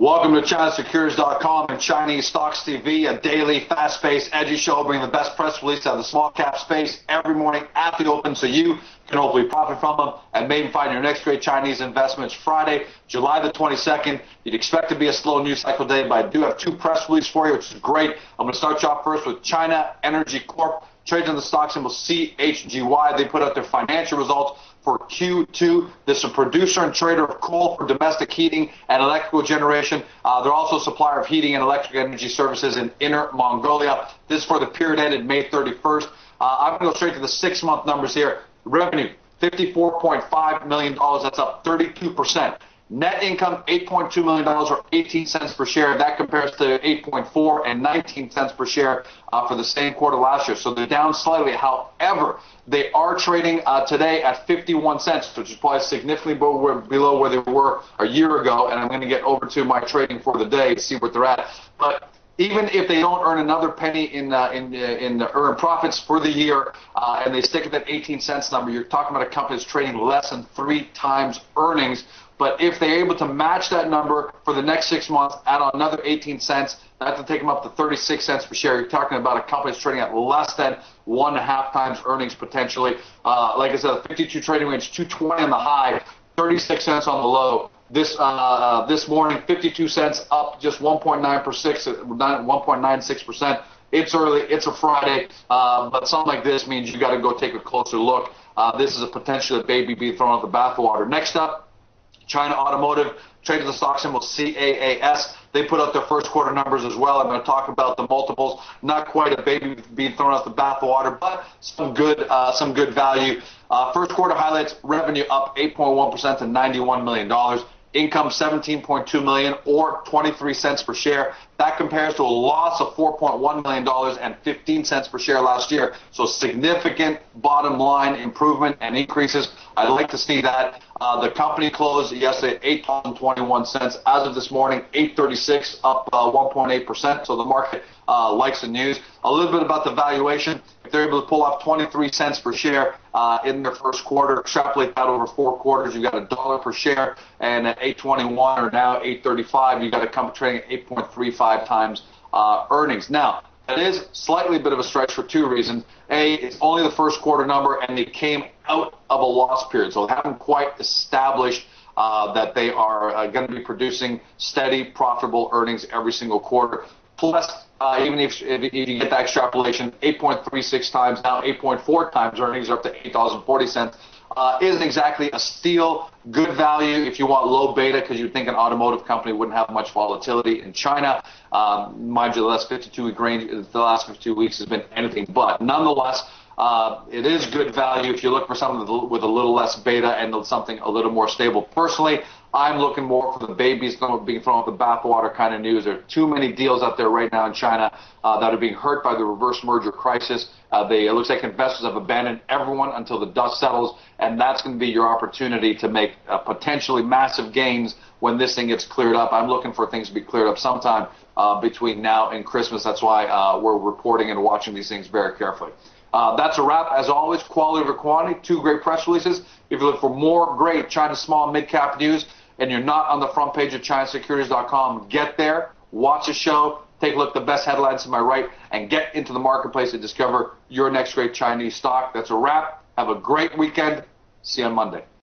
Welcome to ChinaSecurities.com and Chinese Stocks TV, a daily, fast-paced, edgy show bringing the best press release out of the small cap space every morning at the open so you can hopefully profit from them and maybe find your next great Chinese investments. Friday, July the 22nd. You'd expect to be a slow news cycle day, but I do have two press releases for you, which is great. I'm going to start you off first with China Energy Corp. Trades on the stock symbol CHGY. They put out their financial results for Q2. This is a producer and trader of coal for domestic heating and electrical generation. They're also a supplier of heating and electric energy services in Inner Mongolia. This is for the period ended May 31st. I'm going to go straight to the 6-month numbers here. Revenue, $54.5 million. That's up 32%. Net income, $8.2 million or 18 cents per share. That compares to 8.4 and 19 cents per share for the same quarter last year. So they're down slightly. However, they are trading today at 51 cents, which is probably significantly below where they were a year ago. And I'm going to get over to my trading for the day to see what they're at. But even if they don't earn another penny in earned profits for the year, and they stick at that 18 cents number, you're talking about a company that's trading less than 3 times earnings. But if they're able to match that number for the next 6 months, add on another 18 cents, that's to take them up to 36 cents per share. You're talking about a company that's trading at less than 1.5 times earnings potentially. Like I said, 52 trading range, 220 on the high, 36 cents on the low. This morning, 52 cents up just 1.96%. It's early, it's a Friday, but something like this means you got to go take a closer look. This is a potential baby being thrown out the bathwater. Next up, China Automotive, traded the stock symbol CAAS. They put out their first quarter numbers as well. I'm going to talk about the multiples. Not quite a baby being thrown out the bathwater, but some good value. First quarter highlights: revenue up 8.1% to $91 million. Income $17.2 million or 23 cents per share. That compares to a loss of $4.1 million and 15 cents per share last year. So significant bottom line improvement and increases. I'd like to see that. The company closed yesterday at $8.21. As of this morning, $8.36, up 1.8%. So the market likes the news. A little bit about the valuation. If they're able to pull off 23 cents per share in their first quarter, extrapolate that over 4 quarters, you've got $1 per share. And at $8.21 or now $8.35, you've got a company trading at 8.35 times earnings. Now, that is slightly a bit of a stretch for 2 reasons. A, it's only the first quarter number, and they came out of a loss period, so they haven't quite established that they are going to be producing steady, profitable earnings every single quarter. Plus, even if you get that extrapolation, 8.36 times, now 8.4 times earnings are up to $8.40. Isn't exactly a steal. Good value if you want low beta, because you'd think an automotive company wouldn't have much volatility in China. Mind you, the last 52 weeks has been anything but. Nonetheless, it is good value if you look for something with a little less beta and something a little more stable. Personally, I'm looking more for the babies being thrown out the bathwater kind of news. There are too many deals out there right now in China that are being hurt by the reverse merger crisis. It looks like investors have abandoned everyone until the dust settles, and that's going to be your opportunity to make potentially massive gains when this thing gets cleared up. I'm looking for things to be cleared up sometime between now and Christmas. That's why we're reporting and watching these things very carefully. That's a wrap. As always, quality over quantity, 2 great press releases. If you look for more great China small mid-cap news and you're not on the front page of ChinaSecurities.com, get there, watch the show, take a look at the best headlines to my right, and get into the marketplace to discover your next great Chinese stock. That's a wrap. Have a great weekend. See you on Monday.